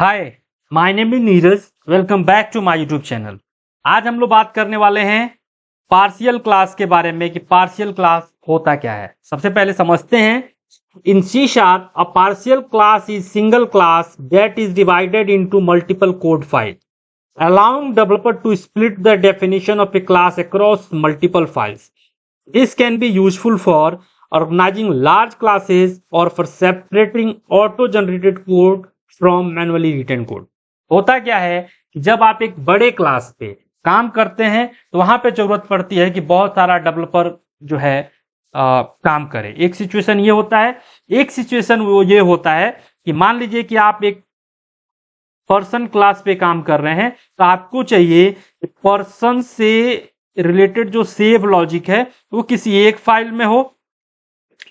Hi, my name is Neeraj. Welcome back to my YouTube channel. आज हम लोग बात करने वाले हैं पार्शियल क्लास के बारे में कि पार्शियल क्लास होता क्या है। सबसे पहले समझते हैं। इन C#, a partial class is single class that is divided into multiple code files, allowing developer to split the definition of a class across multiple files. This can be useful for organizing large classes or for separating auto-generated code from manually written code. होता क्या है कि जब आप एक बड़े class पे काम करते हैं तो वहां पे जरूरत पड़ती है कि बहुत सारा डेवलपर जो है काम करे। एक सिचुएशन ये होता है, एक सिचुएशन वो ये होता है कि मान लीजिए कि आप एक पर्सन क्लास पे काम कर रहे हैं तो आपको चाहिए पर्सन से रिलेटेड जो सेव लॉजिक है वो किसी एक फाइल में हो,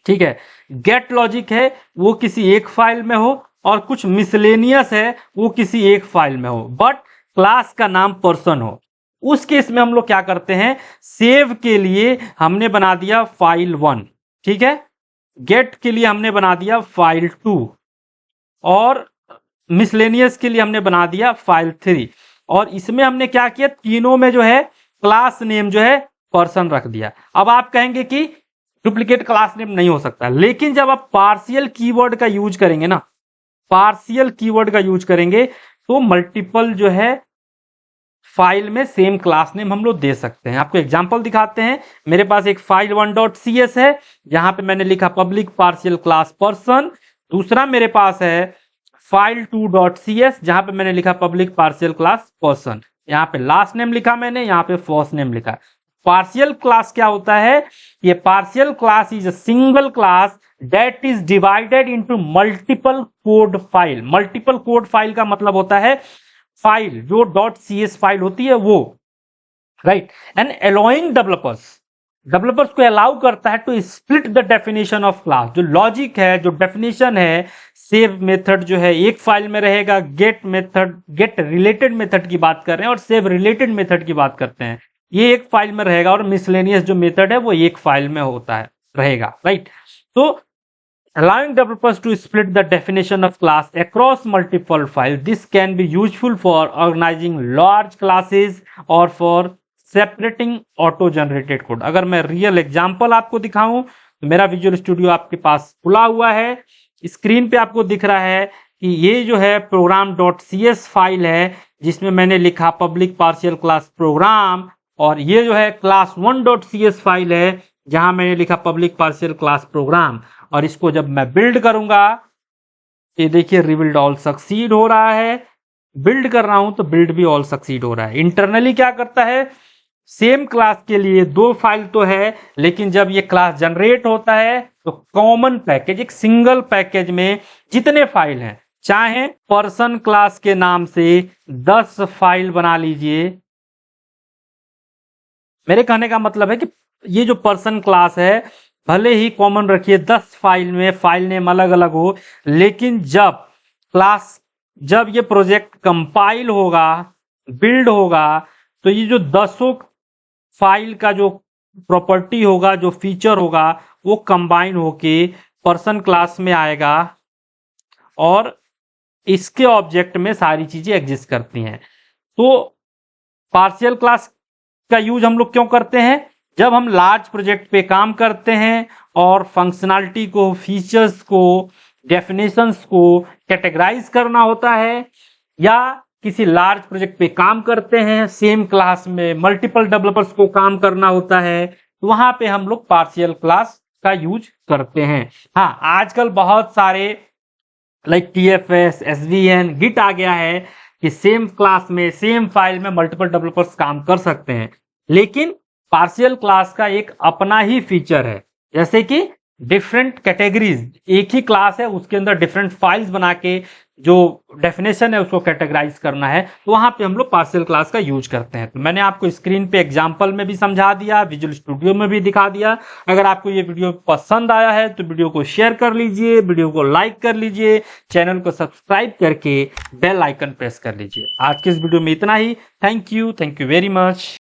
ठीक है। गेट लॉजिक है वो किसी एक फाइल में हो और कुछ मिसलेनियस है वो किसी एक फाइल में हो, बट क्लास का नाम पर्सन हो। उस केस में हम लोग क्या करते हैं, सेव के लिए हमने बना दिया फाइल 1, ठीक है। गेट के लिए हमने बना दिया फाइल 2 और मिसलेनियस के लिए हमने बना दिया फाइल 3। और इसमें हमने क्या किया, तीनों में जो है क्लास नेम जो है पर्सन रख दिया। अब आप कहेंगे कि डुप्लीकेट क्लास नेम नहीं हो सकता, लेकिन जब आप पार्शियल कीवर्ड का यूज करेंगे ना, पार्शियल कीवर्ड का यूज करेंगे तो मल्टीपल जो है फाइल में सेम क्लास नेम हम लोग दे सकते हैं। आपको एग्जांपल दिखाते हैं। मेरे पास एक फाइल 1.cs है जहां पे मैंने लिखा पब्लिक पार्शियल क्लास पर्सन। दूसरा मेरे पास है फाइल 2.cs जहां पे मैंने लिखा पब्लिक पार्शियल क्लास पर्सन। यहाँ पे लास्ट नेम लिखा मैंने, यहाँ पे फर्स्ट नेम लिखा। पार्शियल क्लास क्या होता है, ये partial class is a single class that is divided into multiple code file. Multiple code file का मतलब होता है फाइल जो .cs फाइल होती है वो, राइट। एंड अलाउइंग डेवलपर्स को अलाउ करता है to split the definition of class. जो लॉजिक है, जो डेफिनेशन है, सेव मेथड जो है एक फाइल में रहेगा, get method, get related method की बात कर रहे हैं और सेव रिलेटेड मेथड की बात करते हैं, ये एक फाइल में रहेगा। और मिसलेनियस जो मेथड है वो एक फाइल में होता है, रहेगा, राइट। तो allowing developers to split the definition of class across multiple files, this can be useful for organizing large classes or for separating auto generated code। अगर मैं रियल एग्जांपल आपको दिखाऊं तो मेरा विजुअल स्टूडियो आपके पास खुला हुआ है। स्क्रीन पे आपको दिख रहा है कि ये जो है program.cs फाइल है जिसमें मैंने लिखा पब्लिक पार्शियल क्लास प्रोग्राम, और ये जो है क्लास 1.cs फाइल है जहां मैंने लिखा पब्लिक पार्शियल क्लास प्रोग्राम। और इसको जब मैं बिल्ड करूंगा, ये देखिए रिबिल्ड ऑल सक्सीड हो रहा है। बिल्ड कर रहा हूं तो बिल्ड भी ऑल सक्सीड हो रहा है। इंटरनली क्या करता है, सेम क्लास के लिए 2 फाइल तो है, लेकिन जब ये क्लास जनरेट होता है तो कॉमन पैकेज, एक सिंगल पैकेज में जितने फाइल हैं, चाहे पर्सन क्लास के नाम से 10 फाइल बना लीजिए। मेरे कहने का मतलब है कि ये जो पर्सन क्लास है भले ही कॉमन रखिए 10 फाइल में, फाइल नेम अलग अलग हो, लेकिन जब ये प्रोजेक्ट कंपाइल होगा, बिल्ड होगा, तो ये जो 10 फाइल का जो प्रॉपर्टी होगा, जो फीचर होगा, वो कंबाइन होके पर्सन क्लास में आएगा और इसके ऑब्जेक्ट में सारी चीजें एग्जिस्ट करती हैं। तो पार्शियल क्लास का यूज हम लोग क्यों करते हैं, जब हम लार्ज प्रोजेक्ट पे काम करते हैं और फंक्शनैलिटी को, फीचर्स को, डेफिनेशंस को कैटेगराइज करना होता है, या किसी लार्ज प्रोजेक्ट पे काम करते हैं, सेम क्लास में मल्टीपल डेवलपर्स को काम करना होता है, तो वहां पे हम लोग पार्शियल क्लास का यूज करते हैं। हाँ, आजकल बहुत सारे लाइक TFS, SVN, गिट आ गया है कि सेम क्लास में, सेम फाइल में मल्टीपल डेवलपर्स काम कर सकते हैं, लेकिन पार्शियल क्लास का एक अपना ही फीचर है, जैसे कि डिफरेंट कैटेगरीज, एक ही क्लास है उसके अंदर डिफरेंट फाइल्स बना के जो डेफिनेशन है उसको कैटेगराइज करना है, तो वहां पे हम लोग पार्शियल क्लास का यूज करते हैं। तो मैंने आपको स्क्रीन पे एग्जांपल में भी समझा दिया, विजुअल स्टूडियो में भी दिखा दिया। अगर आपको ये वीडियो पसंद आया है तो वीडियो को शेयर कर लीजिए, वीडियो को लाइक कर लीजिए, चैनल को सब्सक्राइब करके बेल आइकन प्रेस कर लीजिए। आज के इस वीडियो में इतना ही। Thank you very much.